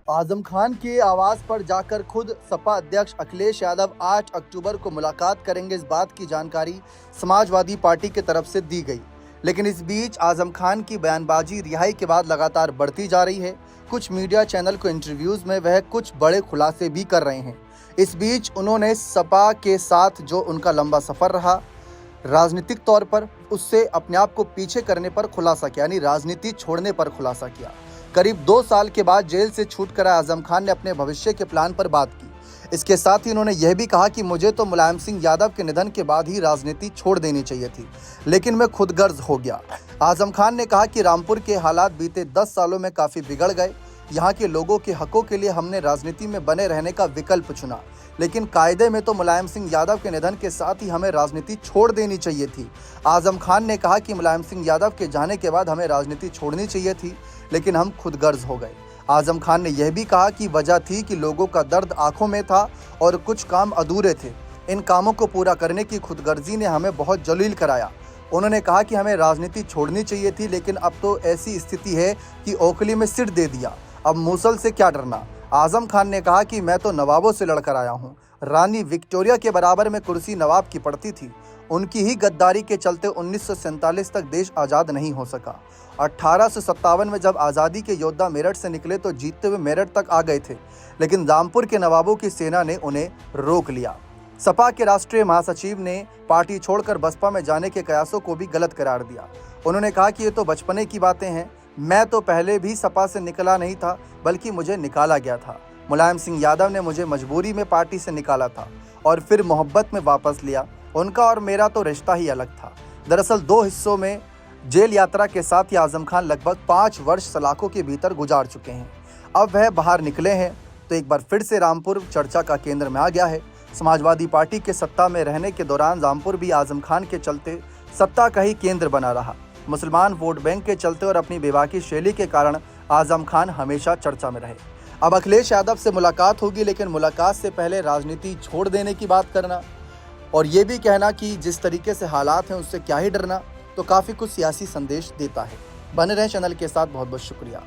आजम खान के आवास पर जाकर खुद सपा अध्यक्ष अखिलेश यादव 8 अक्टूबर को मुलाकात करेंगे, इस बात की जानकारी समाजवादी पार्टी की तरफ से दी गई। लेकिन इस बीच आजम खान की बयानबाजी रिहाई के बाद लगातार बढ़ती जा रही है। कुछ मीडिया चैनल को इंटरव्यूज में वह कुछ बड़े खुलासे भी कर रहे हैं। इस बीच उन्होंने सपा के साथ जो उनका लंबा सफर रहा राजनीतिक तौर पर, उससे अपने आप को पीछे करने पर खुलासा किया, यानी राजनीति छोड़ने पर खुलासा किया। करीब 2 साल के बाद जेल से छूटकर आए आजम खान ने अपने भविष्य के प्लान पर बात की। इसके साथ ही उन्होंने यह भी कहा कि मुझे तो मुलायम सिंह यादव के निधन के बाद ही राजनीति छोड़ देनी चाहिए थी, लेकिन मैं खुदगर्ज हो गया। आजम खान ने कहा कि रामपुर के हालात बीते 10 सालों में काफ़ी बिगड़ गए। यहाँ के लोगों के हकों के लिए हमने राजनीति में बने रहने का विकल्प चुना, लेकिन कायदे में तो मुलायम सिंह यादव के निधन के साथ ही हमें राजनीति छोड़ देनी चाहिए थी। आजम खान ने कहा कि मुलायम सिंह यादव के जाने के बाद हमें राजनीति छोड़नी चाहिए थी, लेकिन हम खुदगर्ज हो गए। आजम खान ने यह भी कहा कि वजह थी कि लोगों का दर्द आंखों में था और कुछ काम अधूरे थे। इन कामों को पूरा करने की खुदगर्जी ने हमें बहुत जलील कराया। उन्होंने कहा कि हमें राजनीति छोड़नी चाहिए थी, लेकिन अब तो ऐसी स्थिति है कि ओखली में सिर दे दिया, अब मूसल से क्या डरना। आजम खान ने कहा कि मैं तो नवाबों से लड़कर आया हूँ। रानी विक्टोरिया के बराबर में कुर्सी नवाब की पड़ती थी। उनकी ही गद्दारी के चलते 1947 तक देश आज़ाद नहीं हो सका। 1857 में जब आज़ादी के योद्धा मेरठ से निकले तो जीतते हुए मेरठ तक आ गए थे, लेकिन रामपुर के नवाबों की सेना ने उन्हें रोक लिया। सपा के राष्ट्रीय महासचिव ने पार्टी छोड़कर बसपा में जाने के कयासों को भी गलत करार दिया। उन्होंने कहा कि ये तो बचपने की बातें हैं, मैं तो पहले भी सपा से निकला नहीं था, बल्कि मुझे निकाला गया था। मुलायम सिंह यादव ने मुझे मजबूरी में पार्टी से निकाला था और फिर मोहब्बत में वापस लिया। उनका और मेरा तो रिश्ता ही अलग था। दरअसल 2 हिस्सों में जेल यात्रा के साथ ही आजम खान लगभग 5 वर्ष सलाखों के भीतर गुजार चुके हैं। अब वह बाहर निकले हैं तो एक बार फिर से रामपुर चर्चा का केंद्र में आ गया है। समाजवादी पार्टी के सत्ता में रहने के दौरान रामपुर भी आजम खान के चलते सत्ता का ही केंद्र बना रहा। मुसलमान वोट बैंक के चलते और अपनी बेबाकी शैली के कारण आजम खान हमेशा चर्चा में रहे। अब अखिलेश यादव से मुलाकात होगी, लेकिन मुलाकात से पहले राजनीति छोड़ देने की बात करना और ये भी कहना कि जिस तरीके से हालात हैं उससे क्या ही डरना, तो काफ़ी कुछ सियासी संदेश देता है। बने रहें चैनल के साथ। बहुत बहुत शुक्रिया।